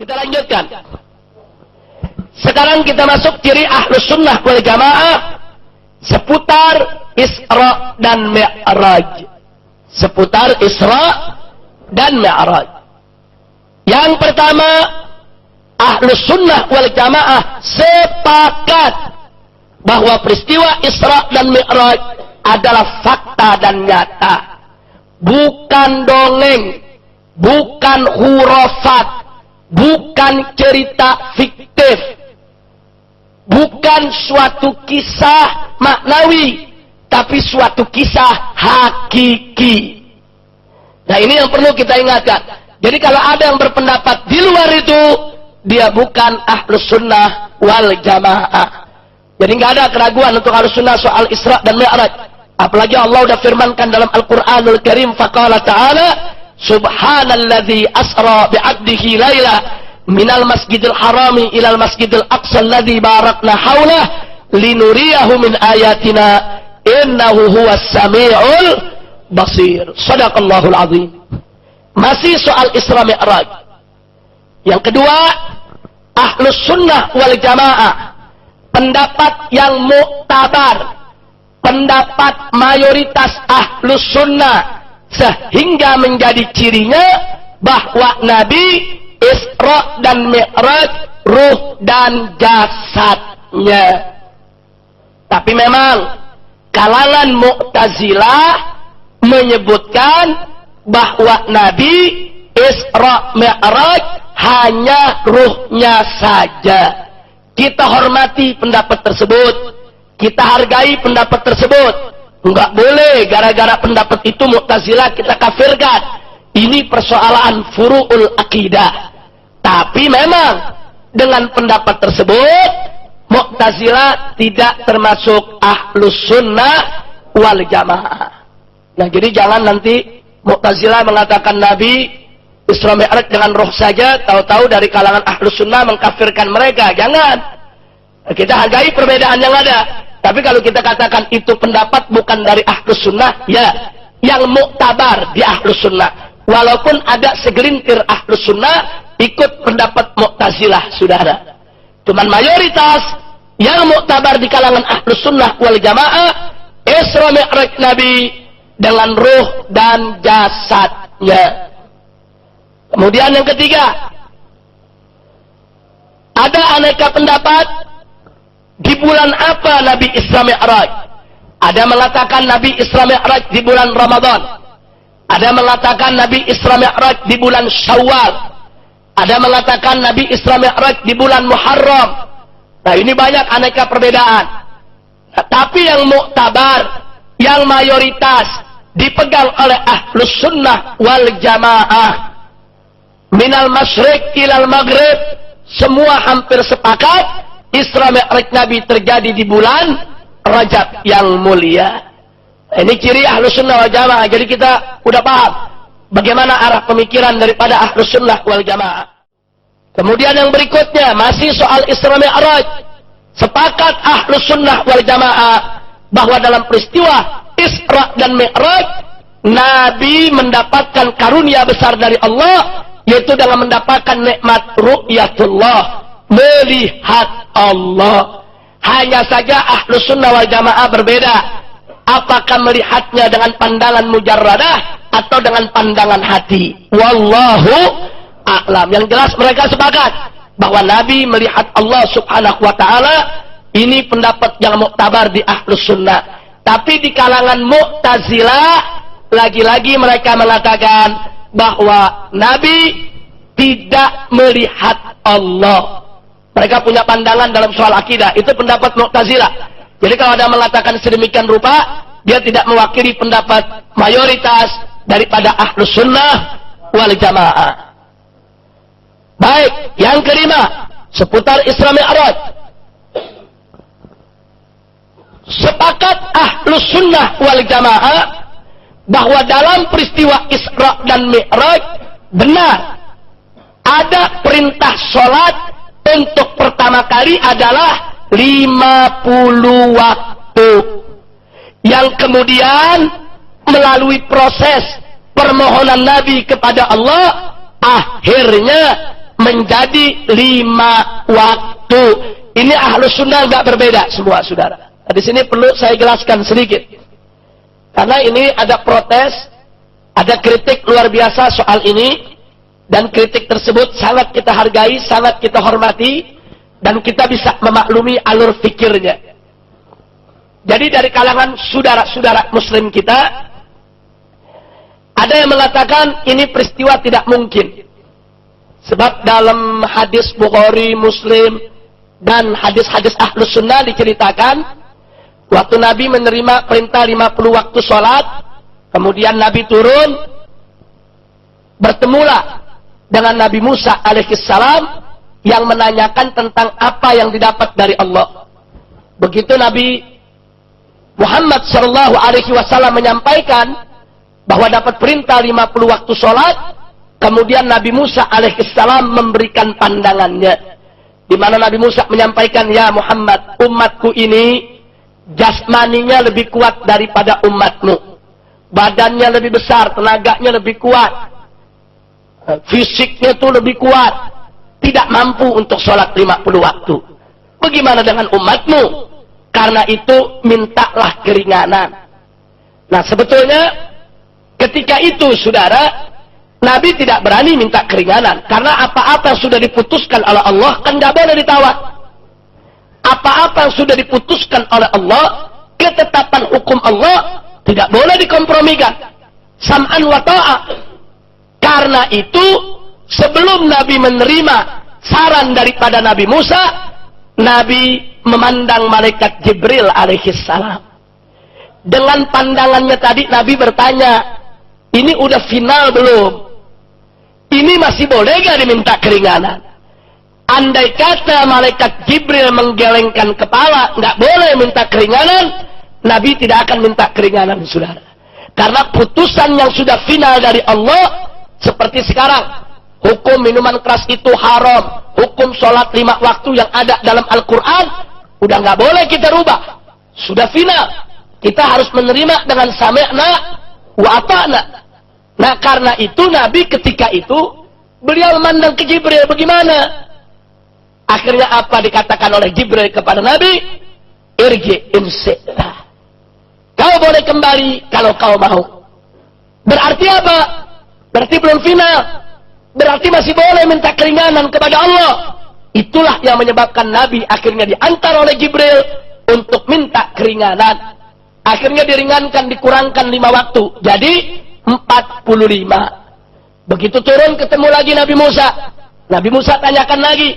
Kita lanjutkan. Sekarang kita masuk ciri Ahlus Sunnah wal Jamaah seputar Isra dan Mi'raj. Seputar Isra dan Mi'raj. Yang pertama, Ahlus Sunnah wal Jamaah sepakat bahwa peristiwa Isra dan Mi'raj adalah fakta dan nyata. Bukan dongeng, bukan hurafat, bukan cerita fiktif, bukan suatu kisah maknawi, tapi suatu kisah hakiki. Nah, ini yang perlu kita ingatkan. Jadi kalau ada yang berpendapat di luar itu, dia bukan Ahlus Sunnah wal Jamaah. Jadi nggak ada keraguan untuk Ahlus Sunnah soal Isra dan Mi'raj. Apalagi Allah sudah firmankan dalam Al-Quranul Karim, faqala ta'ala, subhanalladzi asra bi'abdihi laila minal masjidil harami ilal masjidil aqsa alladzi barakna haulah linuriyahu min ayatina innahu huwas sami'ul basir. Shadaqallahul azim. Masih soal Isra Mi'raj. Yang kedua, Ahlus Sunnah wal Jamaah, pendapat yang muktabar, pendapat mayoritas Ahlus Sunnah, sehingga menjadi cirinya bahwa Nabi Isra dan Mi'raj ruh dan jasadnya. Tapi memang kalangan Mu'tazilah menyebutkan bahwa Nabi Isra Mi'raj hanya ruhnya saja. Kita hormati pendapat tersebut, kita hargai pendapat tersebut. Enggak boleh gara-gara pendapat itu Mu'tazilah kita kafirkan. Ini persoalan furu'ul akidah. Tapi memang dengan pendapat tersebut Mu'tazilah tidak termasuk Ahlus Sunnah wal Jamaah. Nah, jadi jangan nanti Mu'tazilah mengatakan Nabi Isra Mi'raj dengan roh saja, tahu-tahu dari kalangan Ahlus Sunnah mengkafirkan mereka. Jangan. Kita hargai perbedaan yang ada. Tapi kalau kita katakan itu pendapat bukan dari Ahlus Sunnah, ya, yang muktabar di Ahlus Sunnah. Walaupun ada segelintir Ahlus Sunnah ikut pendapat Mu'tazilah, saudara. Cuman mayoritas yang muktabar di kalangan Ahlus Sunnah wal Jamaah, Isra Mi'raj Nabi dengan ruh dan jasadnya. Kemudian yang ketiga, ada aneka pendapat di bulan apa Nabi Isra Mi'raj. Ada mengatakan Nabi Isra Mi'raj di bulan Ramadan. Ada mengatakan Nabi Isra Mi'raj di bulan Syawal. Ada mengatakan Nabi Isra Mi'raj di bulan Muharram. Nah, ini banyak aneka perbedaan. Nah, tapi yang muktabar, yang mayoritas dipegang oleh Ahlus Sunnah wal Jamaah, minal masyriq ilal maghrib, semua hampir sepakat Isra Mi'raj Nabi terjadi di bulan Rajab yang mulia. Ini ciri Ahlus Sunnah wal Jamaah. Jadi kita udah paham bagaimana arah pemikiran daripada Ahlus Sunnah wal Jamaah. Kemudian yang berikutnya masih soal Isra Mi'raj. Sepakat Ahlus Sunnah wal Jamaah bahwa dalam peristiwa Isra dan Mi'raj Nabi mendapatkan karunia besar dari Allah, yaitu dalam mendapatkan nikmat ru'yatullah, melihat Allah. Hanya saja Ahlus Sunnah wal Jamaah berbeda. Apakah melihatnya dengan pandangan mujarradah atau dengan pandangan hati? Wallahu a'lam. Yang jelas mereka sepakat bahwa Nabi melihat Allah Subhanahu wa ta'ala. Ini pendapat yang muktabar di Ahlus Sunnah. Tapi di kalangan Mu'tazilah, lagi-lagi mereka mengatakan bahwa Nabi tidak melihat Allah. Mereka punya pandangan dalam soal akidah. Itu pendapat Mu'tazilah. Jadi kalau ada mengatakan sedemikian rupa, dia tidak mewakili pendapat mayoritas daripada Ahlus Sunnah wal Jamaah. Baik, yang kelima, seputar Isra Mi'raj. Sepakat Ahlus Sunnah wal Jamaah bahwa dalam peristiwa Isra dan Mi'raj benar ada perintah sholat untuk pertama kali adalah 50 waktu, yang kemudian melalui proses permohonan Nabi kepada Allah akhirnya menjadi 5 waktu. Ini Ahlus Sunnah nggak berbeda semua, saudara. Nah, di sini perlu saya jelaskan sedikit. Karena ini ada protes, ada kritik luar biasa soal ini, dan kritik tersebut sangat kita hargai, sangat kita hormati, dan kita bisa memaklumi alur fikirnya. Jadi dari kalangan saudara-saudara muslim kita, ada yang mengatakan ini peristiwa tidak mungkin. Sebab dalam hadis Bukhari, Muslim, dan hadis-hadis Ahlus Sunnah diceritakan, waktu Nabi menerima perintah 50 waktu sholat, kemudian Nabi turun, bertemulah dengan Nabi Musa alaihissalam, yang menanyakan tentang apa yang didapat dari Allah. Begitu Nabi Muhammad sallallahu alaihi wasallam menyampaikan bahwa dapat perintah 50 waktu sholat, kemudian Nabi Musa alaihissalam memberikan pandangannya, di mana Nabi Musa menyampaikan, ya Muhammad, umatku ini jasmaninya lebih kuat daripada umatmu, badannya lebih besar, tenaganya lebih kuat, fisiknya tuh lebih kuat, tidak mampu untuk sholat 50 waktu. Bagaimana dengan umatmu? Karena itu mintalah keringanan. Nah, sebetulnya ketika itu, saudara, Nabi tidak berani minta keringanan, karena apa-apa yang sudah diputuskan oleh Allah kan nggak boleh ditawar. Apa-apa yang sudah diputuskan oleh Allah, ketetapan hukum Allah tidak boleh dikompromikan. Sam'an wa ta'ah. Karena itu, sebelum Nabi menerima saran daripada Nabi Musa, Nabi memandang malaikat Jibril alaihissalam. Dengan pandangannya tadi Nabi bertanya, ini udah final belum? Ini masih boleh gak diminta keringanan? Andai kata malaikat Jibril menggelengkan kepala, nggak boleh minta keringanan, Nabi tidak akan minta keringanan, saudara. Karena putusan yang sudah final dari Allah, seperti sekarang, hukum minuman keras itu haram, hukum sholat 5 waktu yang ada dalam Al-Quran, udah nggak boleh kita rubah, sudah final. Kita harus menerima dengan sami'na wa ata'na. Nah, karena itu Nabi ketika itu, beliau memandang ke Jibril, bagaimana? Akhirnya apa dikatakan oleh Jibril kepada Nabi? Irji in syi'ta. Kau boleh kembali kalau kau mau. Berarti apa? Berarti belum final. Berarti masih boleh minta keringanan kepada Allah. Itulah yang menyebabkan Nabi akhirnya diantar oleh Jibril untuk minta keringanan. Akhirnya diringankan, dikurangkan 5 waktu. Jadi 45. Begitu turun ketemu lagi Nabi Musa. Nabi Musa tanyakan lagi.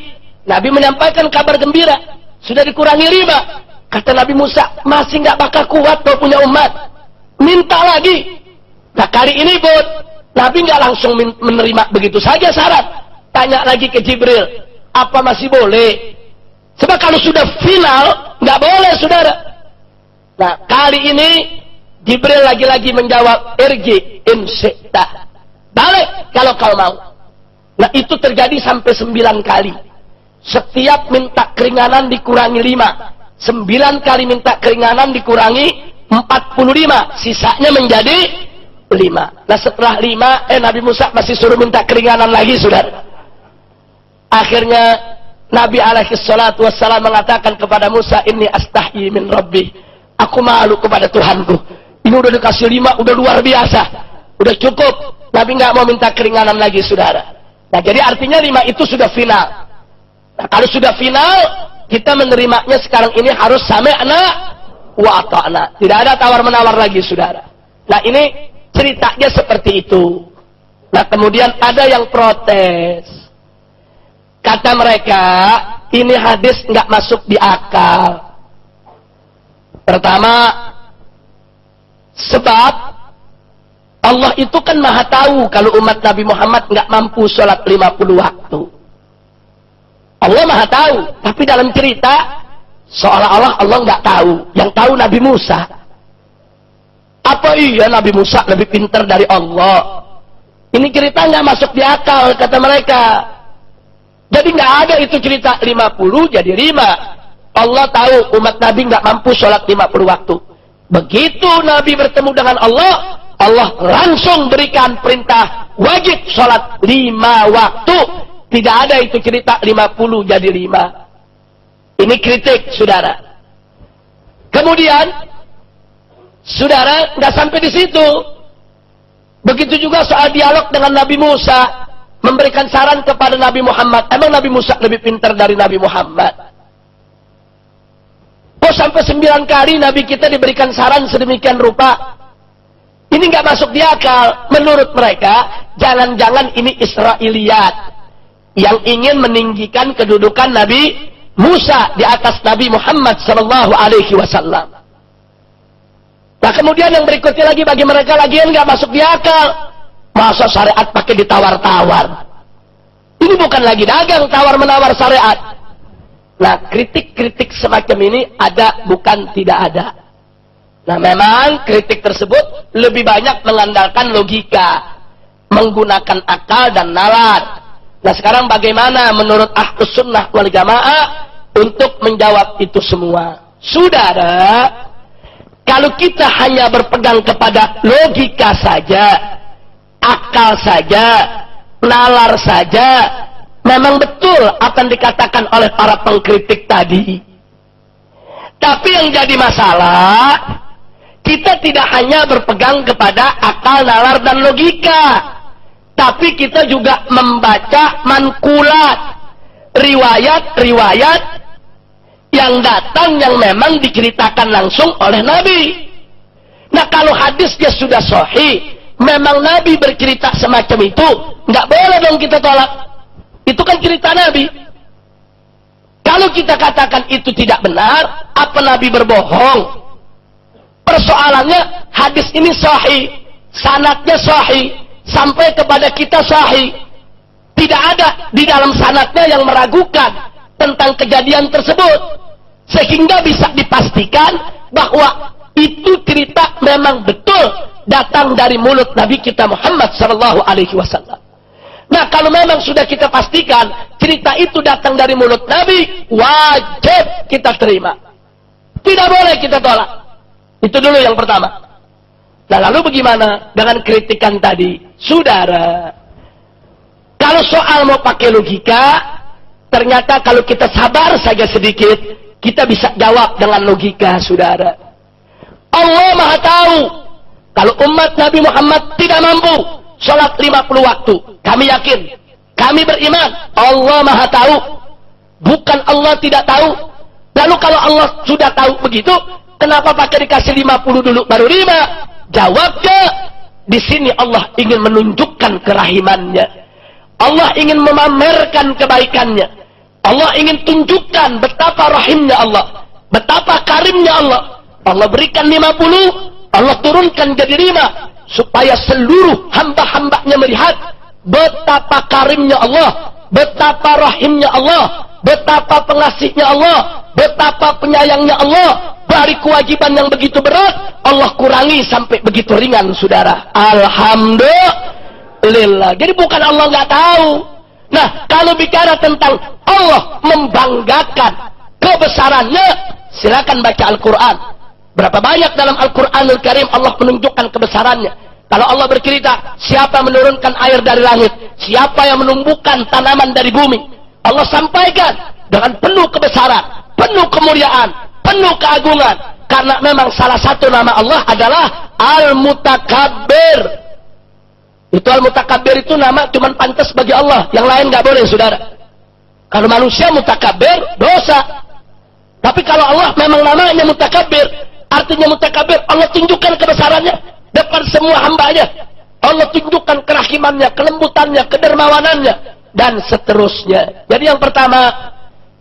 Nabi menyampaikan kabar gembira. Sudah dikurangi 5. Kata Nabi Musa, masih nggak bakal kuat kau punya umat. Minta lagi. Nah, kali ini Bud, Nabi nggak langsung menerima begitu saja syarat. Tanya lagi ke Jibril, apa masih boleh? Sebab kalau sudah final, nggak boleh, saudara. Nah, kali ini Jibril lagi-lagi menjawab, irji in syi'ta. Balik kalau kau mau. Nah, itu terjadi sampai 9 kali. Setiap minta keringanan dikurangi 5. 9 kali minta keringanan dikurangi 45. Sisanya menjadi 5. Nah, setelah 5, Nabi Musa masih suruh minta keringanan lagi, saudara. Akhirnya Nabi alaihissalatu wassalam mengatakan kepada Musa, inni astahyi min Rabbi. Aku malu kepada Tuhanku. Ini udah dikasih 5, udah luar biasa. Udah cukup. Nabi nggak mau minta keringanan lagi, saudara. Nah, jadi artinya 5 itu sudah final. Nah, kalau sudah final, kita menerimanya sekarang ini harus sami'na wa ata'na. Tidak ada tawar-menawar lagi, saudara. Nah, ini ceritanya seperti itu. Nah, kemudian ada yang protes. Kata mereka, ini hadis nggak masuk di akal. Pertama, sebab Allah itu kan maha tahu kalau umat Nabi Muhammad nggak mampu sholat 50 waktu. Allah maha tahu, tapi dalam cerita seolah-olah Allah nggak tahu. Yang tahu Nabi Musa. Apa iya Nabi Musa lebih pintar dari Allah? Ini cerita nggak masuk di akal, kata mereka. Jadi nggak ada itu cerita 50 jadi 5. Allah tahu umat Nabi nggak mampu sholat 50 waktu. Begitu Nabi bertemu dengan Allah, Allah langsung berikan perintah wajib sholat 5 waktu. Tidak ada itu cerita 50 jadi 5. Ini kritik, saudara. Kemudian, saudara, nggak sampai di situ. Begitu juga soal dialog dengan Nabi Musa, memberikan saran kepada Nabi Muhammad. Emang Nabi Musa lebih pintar dari Nabi Muhammad? Kok sampai 9 kali Nabi kita diberikan saran sedemikian rupa? Ini nggak masuk di akal. Menurut mereka, jangan-jangan ini Israiliyat yang ingin meninggikan kedudukan Nabi Musa di atas Nabi Muhammad sallallahu alaihi wasallam. Nah, kemudian yang berikutnya lagi bagi mereka lagi yang nggak masuk di akal. Masa syariat pakai ditawar-tawar? Ini bukan lagi dagang tawar-menawar syariat. Nah, kritik-kritik semacam ini ada, bukan tidak ada. Nah, memang kritik tersebut lebih banyak mengandalkan logika, menggunakan akal dan nalar. Nah, sekarang bagaimana menurut Ahlus Sunnah wal Jamaah untuk menjawab itu semua? Saudara, kalau kita hanya berpegang kepada logika saja, akal saja, nalar saja, memang betul apa yang dikatakan oleh para pengkritik tadi. Tapi yang jadi masalah, kita tidak hanya berpegang kepada akal, nalar, dan logika, tapi kita juga membaca mankulat, riwayat-riwayat yang datang yang memang diceritakan langsung oleh Nabi. Nah, kalau hadisnya sudah sahih, memang Nabi bercerita semacam itu, nggak boleh dong kita tolak. Itu kan cerita Nabi. Kalau kita katakan itu tidak benar, apa Nabi berbohong? Persoalannya, hadis ini sahih, sanadnya sahih, sampai kepada kita sahih. Tidak ada di dalam sanadnya yang meragukan tentang kejadian tersebut, sehingga bisa dipastikan bahwa itu cerita memang betul datang dari mulut Nabi kita Muhammad sallallahu alaihi wasallam. Nah, kalau memang sudah kita pastikan cerita itu datang dari mulut Nabi, wajib kita terima. Tidak boleh kita tolak. Itu dulu yang pertama. Nah, lalu bagaimana dengan kritikan tadi? Saudara, kalau soal mau pakai logika, ternyata kalau kita sabar saja sedikit, kita bisa jawab dengan logika, saudara. Allah Maha tahu kalau umat Nabi Muhammad tidak mampu sholat 50 waktu. Kami yakin, kami beriman, Allah Maha tahu. Bukan Allah tidak tahu. Lalu kalau Allah sudah tahu begitu, kenapa pakai dikasih 50 dulu baru 5? Jawabnya, di sini Allah ingin menunjukkan kerahimannya. Allah ingin memamerkan kebaikannya. Allah ingin tunjukkan betapa rahimnya Allah, betapa karimnya Allah. Allah berikan 50, Allah turunkan jadi 5, supaya seluruh hamba-hambanya melihat betapa karimnya Allah, betapa rahimnya Allah, betapa pengasihnya Allah, betapa penyayangnya Allah. Dari kewajiban yang begitu berat, Allah kurangi sampai begitu ringan, saudara. Alhamdulillah. Jadi bukan Allah nggak tahu. Nah, kalau bicara tentang Allah membanggakan kebesarannya, silakan baca Al-Quran. Berapa banyak dalam Al-Quranul Karim Allah menunjukkan kebesarannya. Kalau Allah bercerita, siapa menurunkan air dari langit, siapa yang menumbuhkan tanaman dari bumi, Allah sampaikan dengan penuh kebesaran, penuh kemuliaan, penuh keagungan. Karena memang salah satu nama Allah adalah Al-Mutakabbir. Itu Al-Mutakabbir itu nama cuma pantas bagi Allah, yang lain nggak boleh, saudara. Kalau manusia mutakabbir, dosa. Tapi kalau Allah memang namanya Mutakabbir, artinya Mutakabbir, Allah tunjukkan kebesarannya depan semua hambanya. Allah tunjukkan kerahimannya, kelembutannya, kedermawanannya, dan seterusnya. Jadi yang pertama,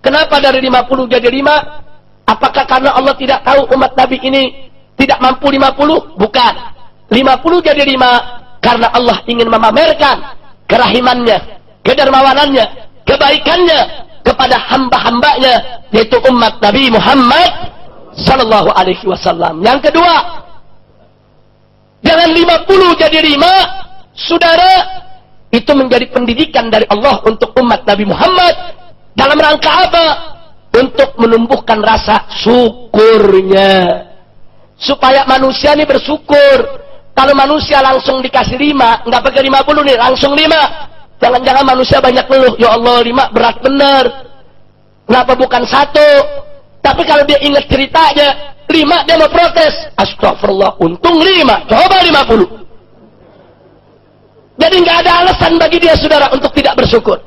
kenapa dari 50 jadi 5? Apakah karena Allah tidak tahu umat Nabi ini tidak mampu 50? Bukan. 50 jadi 5 karena Allah ingin memamerkan kerahimannya, kedermawanannya, kebaikannya kepada hamba-hambanya, yaitu umat Nabi Muhammad sallallahu alaihi wasallam. Yang kedua, jangan 50 jadi 5, saudara, itu menjadi pendidikan dari Allah untuk umat Nabi Muhammad dalam rangka apa? Untuk menumbuhkan rasa syukurnya, supaya manusia ini bersyukur. Kalau manusia langsung dikasih 5, nggak pakai 50 nih, langsung 5, Jangan-jangan manusia banyak ngeluh, ya Allah 5 berat bener. Kenapa bukan 1? Tapi kalau dia ingat ceritanya, 5 dia mau protes. Astagfirullah, untung 5, coba 50. Jadi nggak ada alasan bagi dia saudara untuk tidak bersyukur.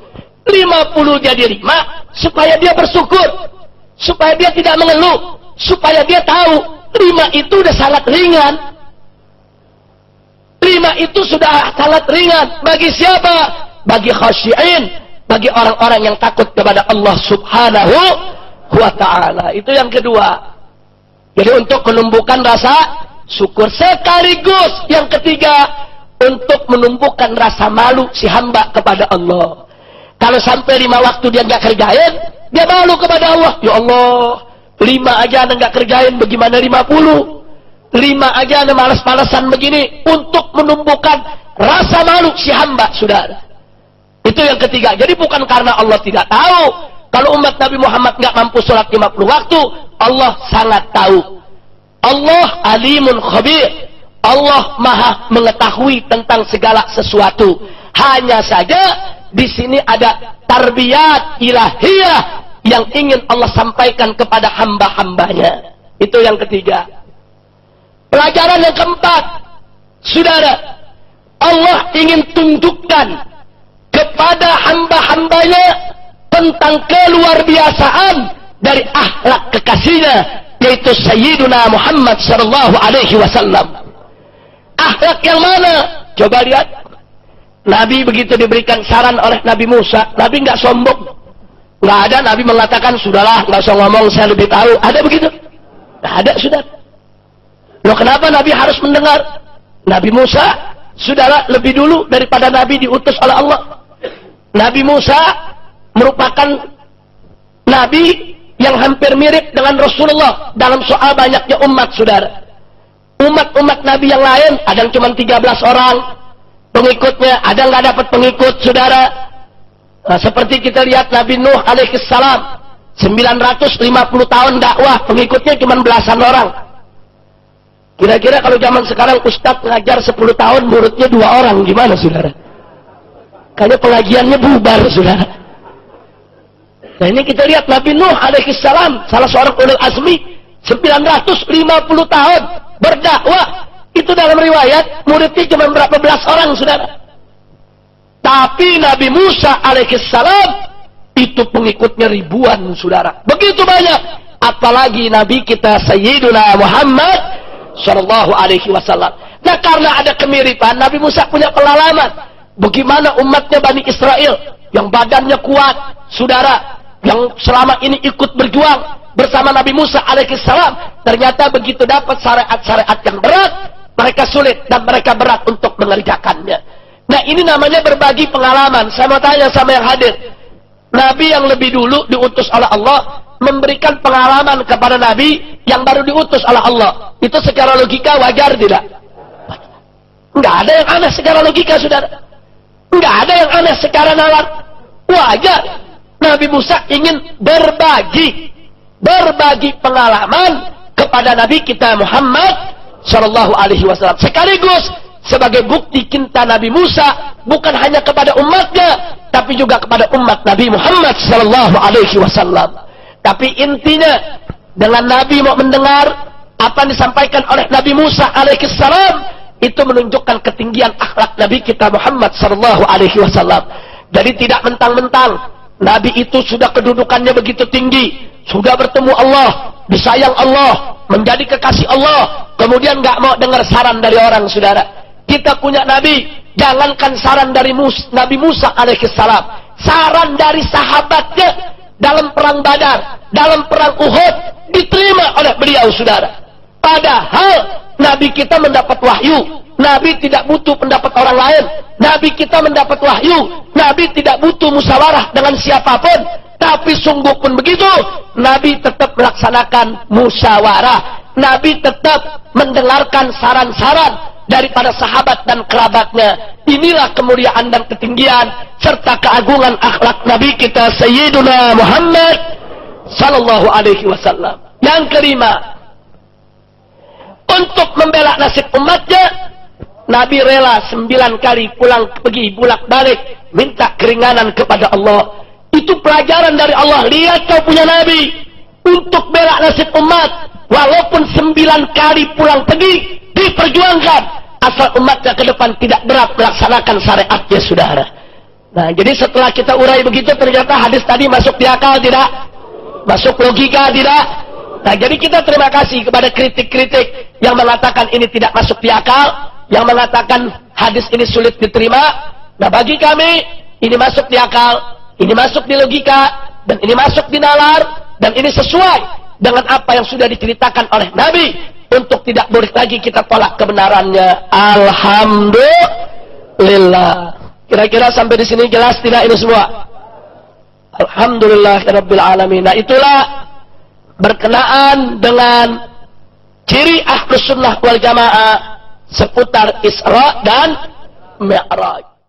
50 jadi 5, supaya dia bersyukur. Supaya dia tidak mengeluh. Supaya dia tahu, 5 itu udah sangat ringan. 5 itu sudah sangat ringan. Bagi siapa? Bagi khasyi'in, bagi orang-orang yang takut kepada Allah subhanahu wa ta'ala. Itu yang kedua. Jadi untuk menumbuhkan rasa syukur. Sekaligus yang ketiga, untuk menumbuhkan rasa malu si hamba kepada Allah. Kalau sampai 5 waktu dia nggak kerjain, dia malu kepada Allah. Ya Allah, 5 aja anda nggak kerjain, bagaimana 50? 5 aja anda malas-malasan begini. Untuk menumbuhkan rasa malu si hamba, saudara. Itu yang ketiga. Jadi bukan karena Allah tidak tahu. Kalau umat Nabi Muhammad nggak mampu sholat 50 waktu, Allah sangat tahu. Allah alimun khabir. Allah maha mengetahui tentang segala sesuatu. Hanya saja di sini ada tarbiyat ilahiyah yang ingin Allah sampaikan kepada hamba-hambanya. Itu yang ketiga. Pelajaran yang keempat, saudara, Allah ingin tunjukkan kepada hamba-hambanya tentang keluarbiasaan dari akhlak kekasihnya, yaitu Sayyiduna Muhammad sallallahu alaihi wasallam. Akhlak yang mana? Coba lihat. Nabi begitu diberikan saran oleh Nabi Musa, Nabi nggak sombong. Nggak ada Nabi mengatakan, sudahlah, nggak usah ngomong, saya lebih tahu. Ada begitu? Nggak ada, sudah. Loh, kenapa Nabi harus mendengar? Nabi Musa, sudahlah, lebih dulu daripada Nabi diutus oleh Allah. Nabi Musa merupakan Nabi yang hampir mirip dengan Rasulullah dalam soal banyaknya umat, saudara. Umat-umat Nabi yang lain, ada yang cuma 13 orang pengikutnya, ada nggak dapat pengikut, saudara. Nah, seperti kita lihat Nabi Nuh alaihissalam, 950 tahun dakwah, pengikutnya cuma belasan orang. Kira-kira kalau zaman sekarang Ustadz ngajar 10 tahun, muridnya 2 orang, gimana, saudara? Kayaknya pengajiannya bubar, saudara. Nah, ini kita lihat Nabi Nuh alaihissalam, salah seorang ulul azmi, 950 tahun berdakwah. Itu dalam riwayat muridnya cuma berapa belas orang, saudara. Tapi Nabi Musa alaihissalam itu pengikutnya ribuan, saudara. Begitu banyak. Apalagi Nabi kita Sayyiduna Muhammad sallallahu alaihi wasallam. Nah, karena ada kemiripan, Nabi Musa punya pengalaman. Bagaimana umatnya Bani Israel yang badannya kuat, saudara, yang selama ini ikut berjuang bersama Nabi Musa alaihissalam, ternyata begitu dapat syariat-syariat yang berat, mereka sulit dan mereka berat untuk mengerjakannya. Nah, ini namanya berbagi pengalaman. Saya mau tanya sama yang hadir, Nabi yang lebih dulu diutus oleh Allah memberikan pengalaman kepada Nabi yang baru diutus oleh Allah. Itu secara logika wajar tidak? Enggak ada yang aneh secara logika, saudara. Enggak ada yang aneh secara nalar. Wajar. Nabi Musa ingin berbagi pengalaman kepada Nabi kita Muhammad sallallahu alaihi wasallam. Sekaligus sebagai bukti cinta Nabi Musa bukan hanya kepada umatnya, tapi juga kepada umat Nabi Muhammad sallallahu alaihi wasallam. Tapi intinya, dengan Nabi mau mendengar apa yang disampaikan oleh Nabi Musa alaihissalam, itu menunjukkan ketinggian akhlak Nabi kita Muhammad sallallahu alaihi wasallam. Jadi tidak mentang-mentang Nabi itu sudah kedudukannya begitu tinggi, sudah bertemu Allah, disayang Allah, menjadi kekasih Allah, kemudian nggak mau dengar saran dari orang, saudara. Kita punya Nabi, jangankan saran dari Nabi Musa alaihissalam, saran dari sahabatnya dalam perang Badar, dalam perang Uhud, diterima oleh beliau, saudara. Padahal Nabi kita mendapat wahyu, Nabi tidak butuh pendapat orang lain. Nabi kita mendapat wahyu, Nabi tidak butuh musyawarah dengan siapapun. Tapi sungguh pun begitu, Nabi tetap melaksanakan musyawarah. Nabi tetap mendengarkan saran-saran daripada sahabat dan kerabatnya. Inilah kemuliaan dan ketinggian serta keagungan akhlak Nabi kita Sayyiduna Muhammad sallallahu alaihi wasallam. Yang kelima, untuk membela nasib umatnya, Nabi rela 9 kali pulang pergi bolak balik minta keringanan kepada Allah. Itu pelajaran dari Allah. Lihat kau punya Nabi untuk bela nasib umat, walaupun 9 kali pulang pergi diperjuangkan, asal umatnya ke depan tidak berat melaksanakan syariatnya, saudara. Nah, jadi setelah kita urai begitu, ternyata hadis tadi masuk di akal tidak? Masuk logika tidak? Nah, jadi kita terima kasih kepada kritik-kritik yang mengatakan ini tidak masuk di akal, yang mengatakan hadis ini sulit diterima. Nah, bagi kami ini masuk di akal, ini masuk di logika, dan ini masuk di nalar, dan ini sesuai dengan apa yang sudah diceritakan oleh Nabi, untuk tidak boleh lagi kita tolak kebenarannya. Alhamdulillah. Kira-kira sampai di sini jelas tidak ini semua? Alhamdulillahirabbil alamin. Nah, itulah berkenaan dengan ciri Ahlus Sunnah wal Jamaah seputar Isra dan Mi'raj.